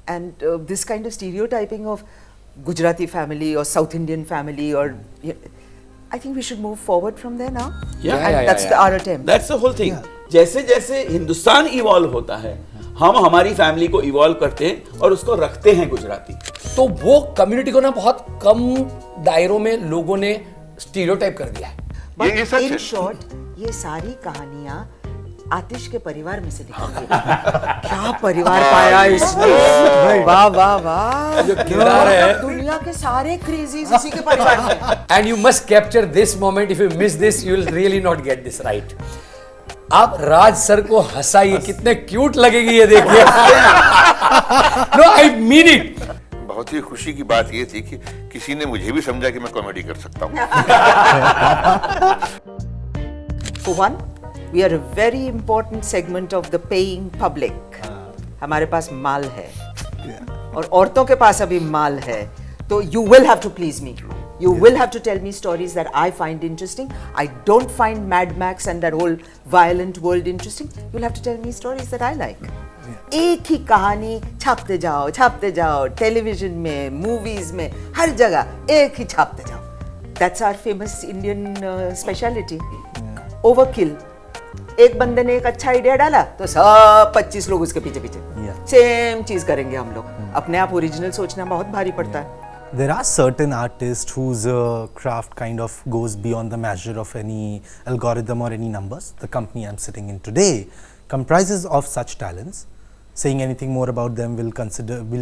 And this kind of stereotyping of Gujarati family or South Indian family or I think we should move forward from there now. That's our attempt. That's the whole thing. जैसे जैसे Hindustan evolve होता है हम हमारी family को evolve करते हैं और उसको रखते हैं गुजराती. तो वो कम्युनिटी को ना बहुत कम दायरों में लोगों ने स्टीरियोटाइप कर दिया है. But in short, ये सारी कहानियां आतिश के परिवार में से निकली. क्या परिवार पाया इसने. वाह वाह वाह. जो किरदार है दुनिया के सारे क्रेजीज इसी के परिवार में. And you must capture this moment. If you miss this you will really not get this right. आप राज सर को हंसाइए. कितने क्यूट लगेगी ये देखिए. No I mean it. बहुत ही खुशी की बात ये थी कि किसी ने मुझे भी समझा कि मैं कॉमेडी कर सकता हूँ. For one, we are a very important segment of the paying public. हमारे पास माल है और औरतों के पास अभी माल है. तो you will have to please me. You will have to tell me stories that I find interesting. I don't find Mad Max and that whole violent world interesting. You'll have to tell me stories that I like. एक ही कहानी छापते जाओ television में, movies में, हर जगह एक ही छापते जाओ. That's our famous Indian speciality. Overkill. एक बंदे ने एक अच्छा आइडिया डाला तो सब 25 लोग उसके पीछे सेम चीज करेंगे. हम लोग अपने आप ओरिजिनल सोचना बहुत भारी पड़ता है. There are certain artists whose craft kind of goes beyond the measure of any algorithm or any numbers. The company I'm sitting in today comprises of such talents. Saying anything more about them will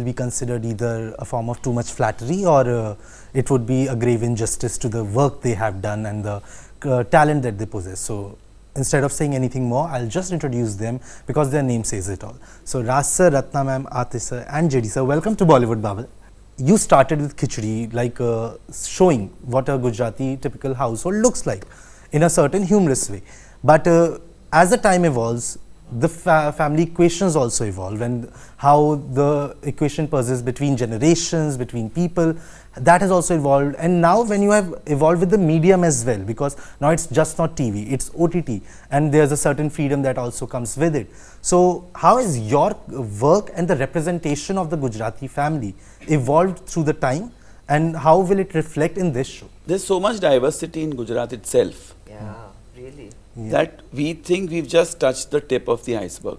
be considered either a form of too much flattery or it would be a grave injustice to the work they have done and the talent that they possess. So instead of saying anything more, I'll just introduce them because their name says it all. So Raj sir, Ratna ma'am, Aatish sir and JD sir, welcome to Bollywood Bubble. You started with khichdi, like showing what a Gujarati typical household looks like in a certain humorous way. But as the time evolves, the family equations also evolve, and how the equation persists between generations, between people, that has also evolved. And now when you have evolved with the medium as well, because now it's just not TV, it's OTT, and there's a certain freedom that also comes with it. So how has your work and the representation of the Gujarati family evolved through the time, and how will it reflect in this show? There's so much diversity in Gujarat itself. Yeah, really. That we think we've just touched the tip of the iceberg.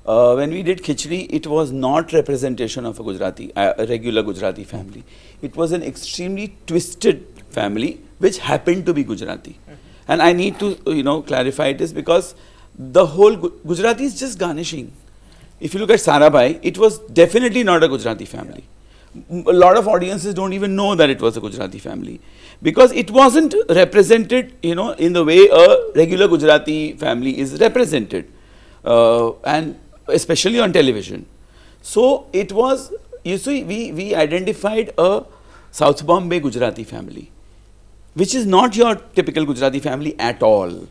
When we did Khichdi, it was not representation of a Gujarati, a regular Gujarati family. It was an extremely twisted family which happened to be Gujarati. And I need to, clarify this because the whole Gujarati is just garnishing. If you look at Sarabhai, it was definitely not a Gujarati family. A lot of audiences don't even know that it was a Gujarati family because it wasn't represented, in the way a regular Gujarati family is represented, and especially on television. So it was, we identified a South Bombay Gujarati family, which is not your typical Gujarati family at all.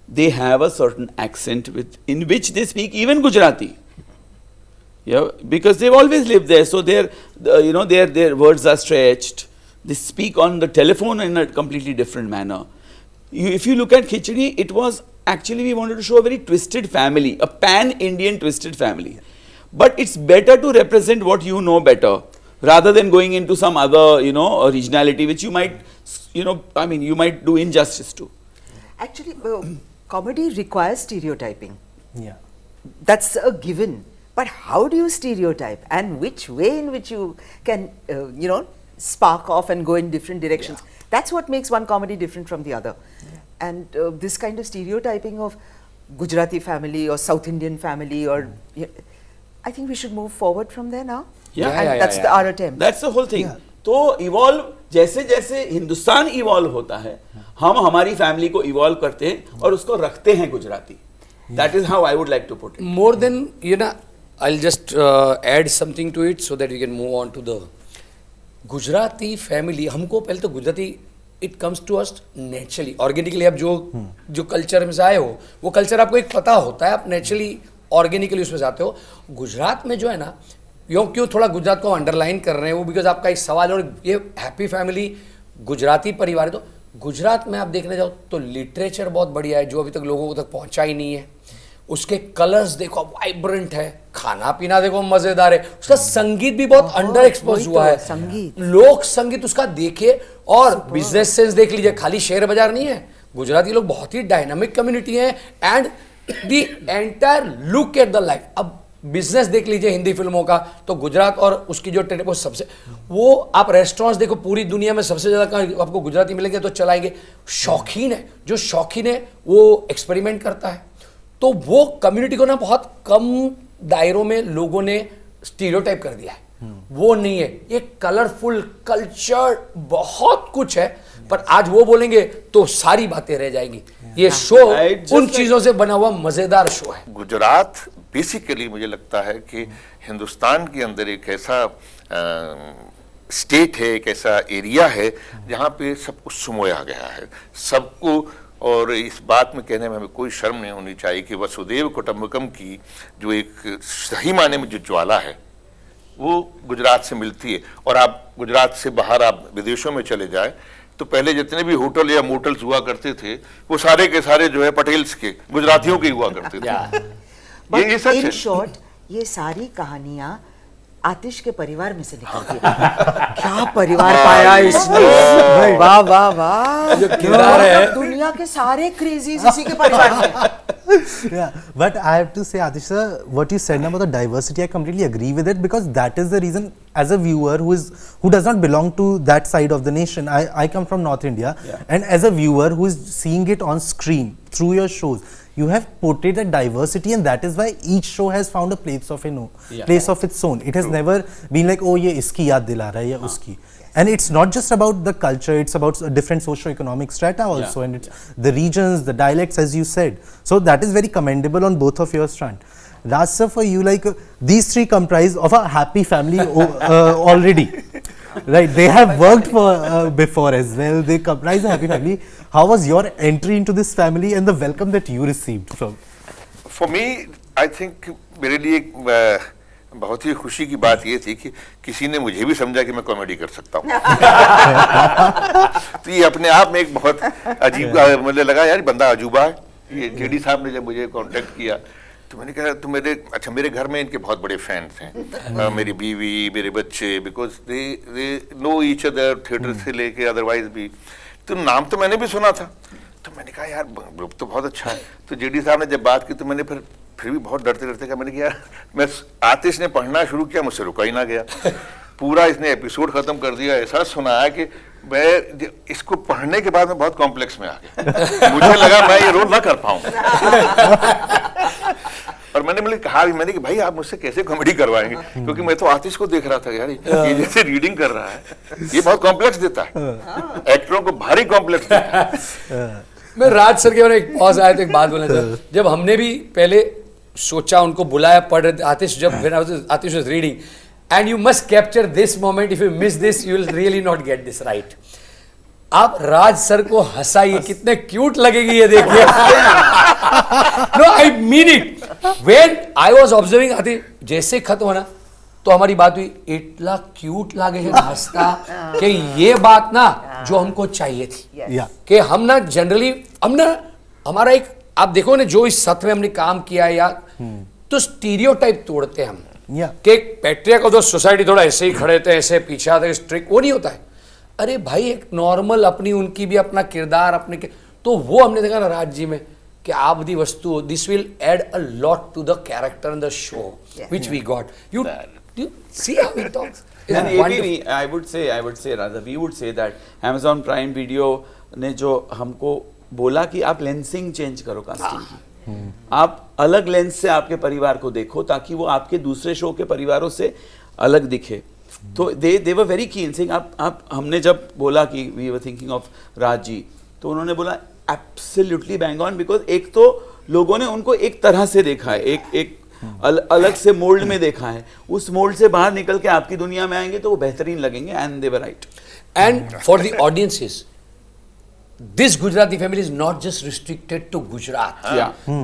They have a certain accent in which they speak even Gujarati. Yeah, because they've always lived there, so their words are stretched. They speak on the telephone in a completely different manner. If you look at Khichdi, it was actually we wanted to show a very twisted family, a pan-Indian twisted family. But it's better to represent what you know better, rather than going into some other, regionality which you might, you might do injustice to. Actually, comedy requires stereotyping. Yeah, that's a given. But how do you stereotype, and which way in which you can, spark off and go in different directions? Yeah. That's what makes one comedy different from the other. Yeah. And this kind of stereotyping of Gujarati family or South Indian family, or I think we should move forward from there now. That's our attempt. That's the whole thing. Yeah. तो evolve जैसे जैसे Hindustan evolve होता है, हम हमारी family को evolve करते हैं और उसको रखते हैं Gujarati. That is how I would like to put it. More than, I'll just add something to it so that we can move on to the Gujarati family. हमको पहले तो Gujarati it comes to us naturally, organically. आप जो culture में से आए हो, वो कल्चर आपको एक पता होता है, आप नेचुरली ऑर्गेनिकली उसमें जाते हो. गुजरात में जो है ना, क्यों थोड़ा गुजरात को अंडरलाइन कर रहे हैं वो, बिकॉज आपका एक सवाल है, और ये हैप्पी फैमिली गुजराती परिवार है. तो गुजरात में आप देखने जाओ तो लिटरेचर बहुत बढ़िया है जो अभी तक लोगों तक पहुंचा ही नहीं है. उसके कलर्स देखो वाइब्रेंट है, खाना पीना देखो मजेदार है, उसका संगीत भी बहुत अंडर एक्सपोज वही हुआ तो, है, संगीत। लोक संगीत उसका देखिए, और बिजनेस सेंस देख लीजिए, खाली शेयर बाजार नहीं है, गुजराती लोग बहुत ही डायनामिक कम्युनिटी है, and the entire look at the life. अब बिजनेस देख लीजिए हिंदी फिल्मों का, तो गुजरात और उसकी जो वो सबसे, वो आप रेस्टोरेंट्स देखो पूरी दुनिया में सबसे ज्यादा आपको गुजराती मिलेंगे तो चलाएंगे। शौकीन है, जो शौकीन है वो एक्सपेरिमेंट करता है, तो वो कम्युनिटी को ना बहुत कम दायरों में लोगों ने स्टीरियोटाइप कर दिया है, वो नहीं है, ये कलरफुल कल्चर बहुत कुछ है, पर आज वो बोलेंगे तो सारी बातें रह जाएंगी। ये शो उन चीजों से बना हुआ मजेदार शो है। गुजरात बेसिकली मुझे लगता है कि हिंदुस्तान के अंदर एक ऐसा स्टेट है, एक ऐसा एरिया है जहाँ पे सब कुछ सुमोया गया है सबको, और इस बात में कहने में हमें कोई शर्म नहीं होनी चाहिए कि वसुदेव कुटुंबकम की जो एक सही मायने में जो ज्वाला है वो गुजरात से मिलती है। और आप गुजरात से बाहर आप विदेशों में चले जाए तो पहले जितने भी होटल या मोटल्स हुआ करते थे वो सारे के सारे जो है पटेल्स के, गुजरातियों के हुआ करते थे। ये सच इन है। शॉर्ट ये सारी कहानियां आतिश के परिवार में से निकलती है। क्या परिवार पाया इसने, वाह वाह वाह, जो किरदार है दुनिया के सारे क्रेजीज इसी के परिवार में। Yeah, but I have to say, Aatish sir, what you said about the diversity, I completely agree with it, because that is the reason, as a viewer who does not belong to that side of the nation, I come from North India, and as a viewer who is seeing it on screen through your shows, you have portrayed a diversity, and that is why each show has found a place of place of its own. It has never been like, oh ye iski yaad dila raha hai ya uski. And it's not just about the culture, it's about different socio-economic strata also, and it's the regions, the dialects, as you said. So that is very commendable on both of your front. Raj sir, for you, like these three comprise of a happy family already. Right, they have worked for before as well. They comprise a happy family. How was your entry into this family and the welcome that you received from? For me, I think मेरे लिए एक बहुत ही खुशी की बात ये थी कि किसी ने मुझे भी समझा कि मैं कॉमेडी कर सकता हूँ। तो ये अपने आप में एक बहुत अजीब, मुझे लगा यार बंदा अजूबा है। ये जेडी साहब ने जब मुझे कांटेक्ट किया तो मैंने कहा तो मेरे घर में इनके बहुत बड़े फैंस हैं, मेरी बीवी, मेरे बच्चे, because they know each other, theatre से लेके अदरवाइज भी। तो नाम तो मैंने भी सुना था, तो मैंने कहा यार ग्रुप तो बहुत अच्छा है। तो जेडी साहब ने जब बात की तो मैंने फिर भी बहुत डरते डरते कहा, मैंने कहा यार मैं, आतिश ने पढ़ना शुरू किया, मुझसे रुका ही ना गया, पूरा इसने एपिसोड खत्म कर दिया। ऐसा सुनाया कि मैं इसको पढ़ने के बाद मैं बहुत कॉम्प्लेक्स में आ गया, मुझे लगा मैं ये रोल ना कर पाऊंगा। और मैंने कहा भी मैंने कि भाई आप मुझसे कैसे कॉमेडी करवाएंगे, क्योंकि मैं तो आतिश को देख रहा था यार ये जैसे रीडिंग कर रहा है ये बहुत कॉम्प्लेक्स देता है, एक्टरों को भारी कॉम्प्लेक्स देता है। मैं राज सर के बारे में एक पॉज आया तो एक बात बोलना चाहता, जब हमने भी पहले सोचा उनको बुलाया, पढ़ रहे आतिश, जब Atish was reading, and you must capture this moment, if you miss this you will really not get this right. आप राज सर को हंसाइए, कितने क्यूट लगेगी ये देखिए। No I mean it, when I was observing Atish, जैसे खत्म होना तो हमारी बात हुई, इतना क्यूट लागे है हंसता कि ये बात ना जो हमको चाहिए थी, कि हम ना जनरली हम ना हमारा एक, आप देखो ना जो इस सत्र में हमने काम किया या तो स्टीरियोटाइप तोड़ते हैं हम, कि एक पैट्रियार्क ऑफ द सोसाइटी थोड़ा ऐसे ही खड़े थे, ऐसे पीछे आते, स्ट्रिक्ट, वो नहीं होता है। अरे भाई एक नॉर्मल अपनी, उनकी भी अपना किरदार अपने तो वो हमने देखा ना राज जी में कि आप दी वस्तु, this will add a lot to the character in the show which we got. You see how he talks. And APV, I would say rather, we would say that Amazon Prime Video ने जो हमको बोला कि आप lensing change करो casting की, आप अलग लेंस से आपके परिवार को देखो ताकि वो आपके दूसरे शो के परिवारों से अलग दिखे। तो they were very keen saying आप हमने जब बोला कि we were thinking of Raj ji, तो उन्होंने बोला absolutely bang on, because एक तो लोगों ने उनको एक तरह से देखा है, एक अलग से मोल्ड में देखा है, उस मोल्ड से बाहर निकल के आपकी दुनिया में आएंगे तो वो बेहतरीन लगेंगे, and they were right. And for the audiences, this Gujarati family is not just restricted to Gujarat.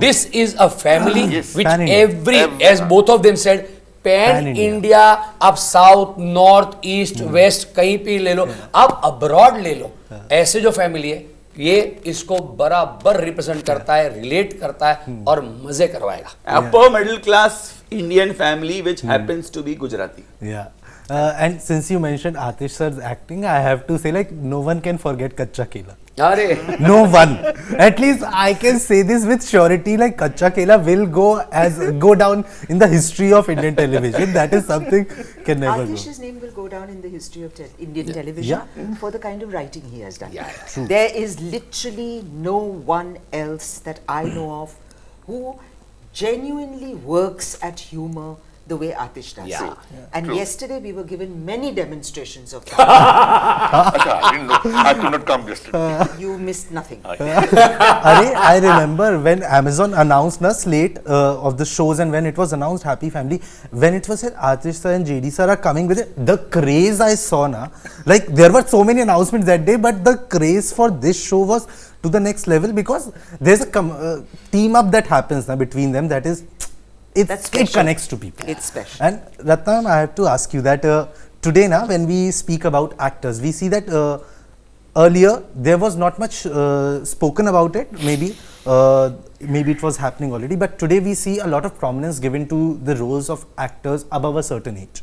This is a family which as both of them said, pan India, आप साउथ, नॉर्थ, ईस्ट, वेस्ट कहीं पे ले लो, आप abroad ले लो, ऐसे जो family है ये इसको बराबर रिप्रेजेंट करता है, रिलेट करता है और मजे करवाएगा. Upper middle class Indian family which happens to be Gujarati. Yeah. And since you mentioned Aatish sir's acting, I have to say, like, no one can forget Kacha Kela. अरे No one. At least I can say this with surety, like Kacha Kela will go down in the history of Indian television. That is something can never go. Atish's name will go down in the history of Indian television for the kind of writing he has done. Yeah. There is literally no one else that I know of who genuinely works at humor the way Aatish does. Yeah. And True. yesterday we were given many demonstrations of that. Acha, I didn't know. I could not come yesterday. You missed nothing. I remember when Amazon announced the slate of the shows, and when it was announced Happy Family, when it was said Aatish sir and JD sir are coming with it, the craze I saw na, like there were so many announcements that day, but the craze for this show was to the next level because there's a team up that happens na, between them that is, That's it special. connects to people. It's special. And Ratna, I have to ask you that today na, when we speak about actors, we see that earlier there was not much spoken about it, maybe it was happening already, but today we see a lot of prominence given to the roles of actors above a certain age.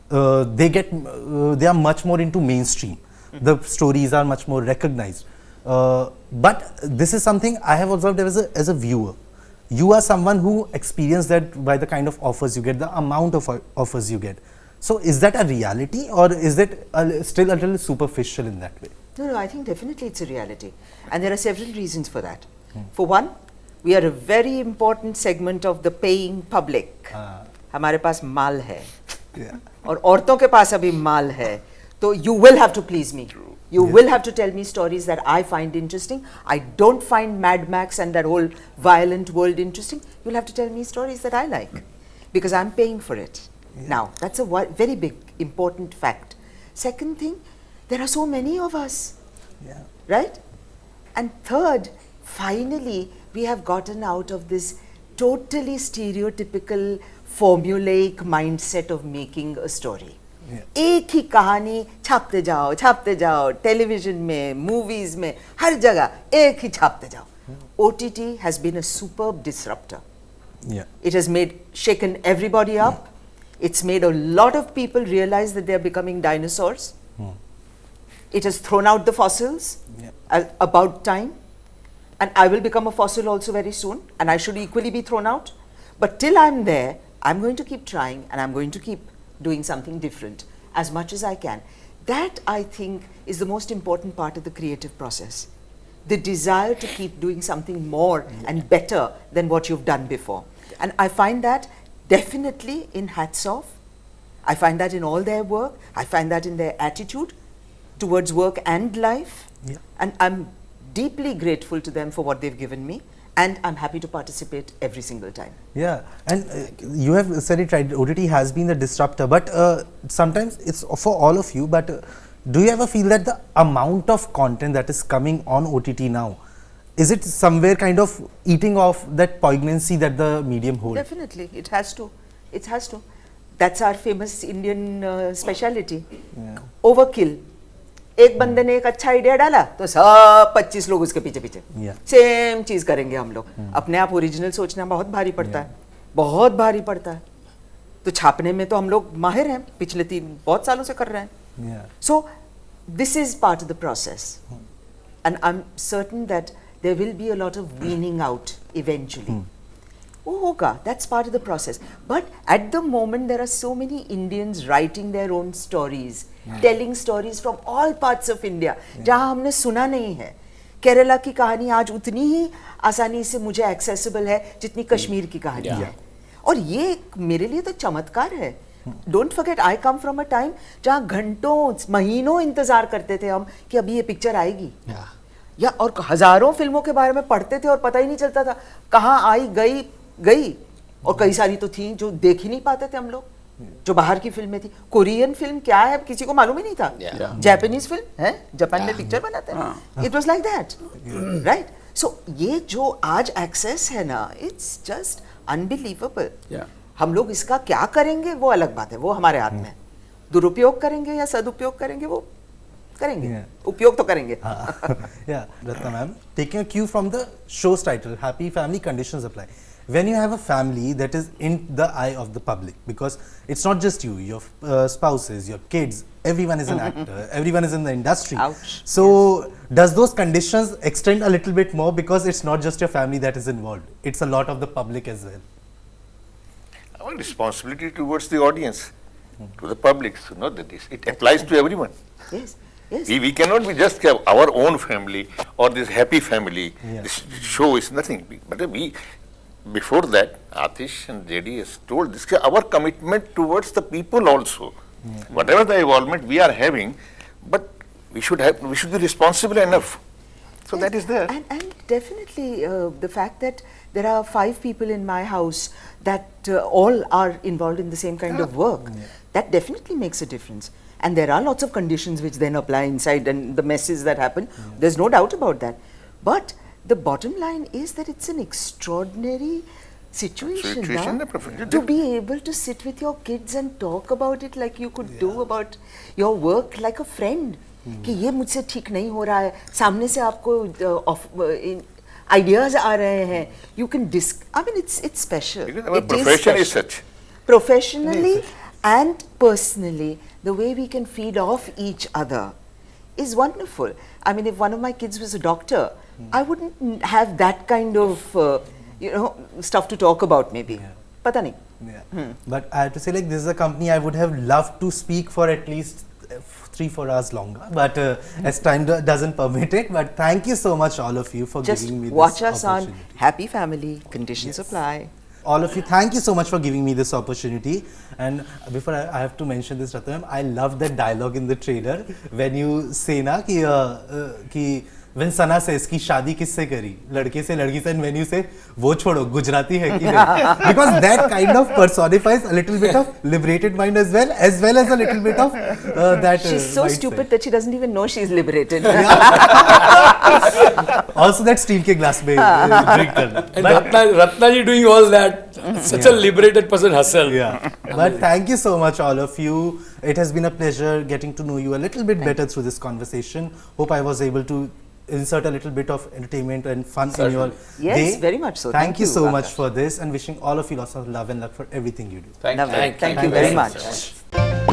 They are much more into mainstream. The stories are much more recognized. But this is something I have observed as a viewer. You are someone who experienced that by the kind of offers you get, the amount of offers you get. So is that a reality, or is it still a little superficial in that way? No, I think definitely it's a reality. And there are several reasons for that. For one, we are a very important segment of the paying public. हमारे पास माल है. और औरतों के पास अभी माल है. तो you will have to please me. You will have to tell me stories that I find interesting. I don't find Mad Max and that whole violent world interesting. You'll have to tell me stories that I like because I'm paying for it. Now, that's a very big, important fact. Second thing, there are so many of us, right? And third, finally, we have gotten out of this totally stereotypical, formulaic mindset of making a story. एक ही कहानी छापते जाओ television में movies में हर जगह एक ही छापते जाओ. OTT has been a superb disruptor. It has shaken everybody up. It's made a lot of people realize that they are becoming dinosaurs. It has thrown out the fossils. About time. And I will become a fossil also very soon, and I should equally be thrown out. But till I'm there, I'm going to keep trying, and I'm going to keep doing something different as much as I can. That, I think, is the most important part of the creative process. The desire to keep doing something more and better than what you've done before. And I find that definitely in Hats Off. I find that in all their work. I find that in their attitude towards work and life. And I'm deeply grateful to them for what they've given me. And I'm happy to participate every single time. Yeah, and you have said it right, OTT has been the disruptor, but sometimes it's for all of you, but do you ever feel that the amount of content that is coming on OTT now, is it somewhere kind of eating off that poignancy that the medium holds? Definitely, it has to. It has to. That's our famous Indian speciality. Overkill. एक बंदे ने एक अच्छा idea डाला तो सब 25 लोग उसके पीछे पीछे सेम चीज करेंगे हम लोग. अपने आप ओरिजिनल सोचना बहुत भारी पड़ता है, बहुत भारी पड़ता है. तो छापने में तो हम लोग माहिर हैं, पिछले बहुत सालों से कर रहे हैं. So this is part of the process and I am certain that there will be a lot of weaning out eventually. वो होगा, that's part of the process. But at the moment there are so many Indians writing their own stories, telling stories from all parts of India जहां हमने सुना नहीं है. केरला की कहानी आज उतनी ही आसानी से मुझे एक्सेसिबल है जितनी कश्मीर की कहानी है. और ये मेरे लिए तो चमत्कार है. Don't forget, I come from a time जहां घंटों महीनों इंतजार करते थे हम कि अभी ये पिक्चर आएगी. या और हजारों फिल्मों के बारे में पढ़ते थे और पता ही नहीं चलता था कहाँ आई गई. और कई सारी तो थी जो देख ही नहीं पाते थे हम लोग, जो बाहर की फिल्में थी. कोरियन फिल्म क्या है किसी को मालूम ही नहीं था. जापानीज फिल्म है, जापान में पिक्चर बनाते हैं. It was like that, right? So ये जो आज एक्सेस है ना, इट्स जस्ट अनबिलीवेबल. हम लोग इसका क्या करेंगे वो अलग बात है, वो हमारे हाथ में. दुरुपयोग करेंगे या सदुपयोग करेंगे वो करेंगे, Yeah. उपयोग तो करेंगे. Yeah, Ratna ma'am, taking a cue from the show's title, Happy Family Conditions Apply. When you have a family that is in the eye of the public, because it's not just you, your spouses, your kids, everyone is an actor, everyone is in the industry. Ouch. So, does those conditions extend a little bit more, because it's not just your family that is involved, it's a lot of the public as well? Our responsibility towards the audience, to the public, so not that it applies to everyone. Yes, yes. We cannot be just have our own family or this happy family. Yeah. This show is nothing. But we, before that, Aatish and JD has told this, our commitment towards the people also. Whatever the involvement we are having, but we should be responsible enough. So that is there. And definitely the fact that there are 5 people in my house that all are involved in the same kind of work, that definitely makes a difference. And there are lots of conditions which then apply inside and the messes that happen. There's no doubt about that. But the bottom line is that it's an extraordinary situation, Situation, na? perfect. To be able to sit with your kids and talk about it like you could do about your work like a friend. कि ये मुझसे ठीक नहीं हो रहा है, सामने से आपको ideas आ रहे हैं, you can I mean it's special. Because our It profession is special. such. Professionally and personally, the way we can feed off each other is wonderful. I mean, if one of my kids was a doctor, I wouldn't have that kind of stuff to talk about maybe. Pata nahi. Yeah. But I have to say, like, this is a company I would have loved to speak for at least 3-4 hours longer, but as time doesn't permit it. But thank you so much, all of you, for Just giving me watch this us on opportunity. Happy Family, Conditions Apply. All of you, thank you so much for giving me this opportunity. And before I have to mention this, Ratna, I love that dialogue in the trailer when you say na ki when Sana says कि शादी किससे करी, लड़के से लड़की से, and when you say वो छोड़ो गुजराती है कि नहीं, because that kind of personifies a little bit of liberated mind as well as a little bit of that. She's so mindset. stupid that she doesn't even know she's liberated. Also that steel के glass में drink करना. And Ratna ji doing all that, such a liberated person herself. Yeah. But thank you so much, all of you. It has been a pleasure getting to know you a little bit better through this conversation. Hope I was able to insert a little bit of entertainment and fun in your Yes, day. very much so. Thank you so Akash. much for this, and wishing all of you lots of love and luck for everything you do. Thank Lovely. you. Thank you very much.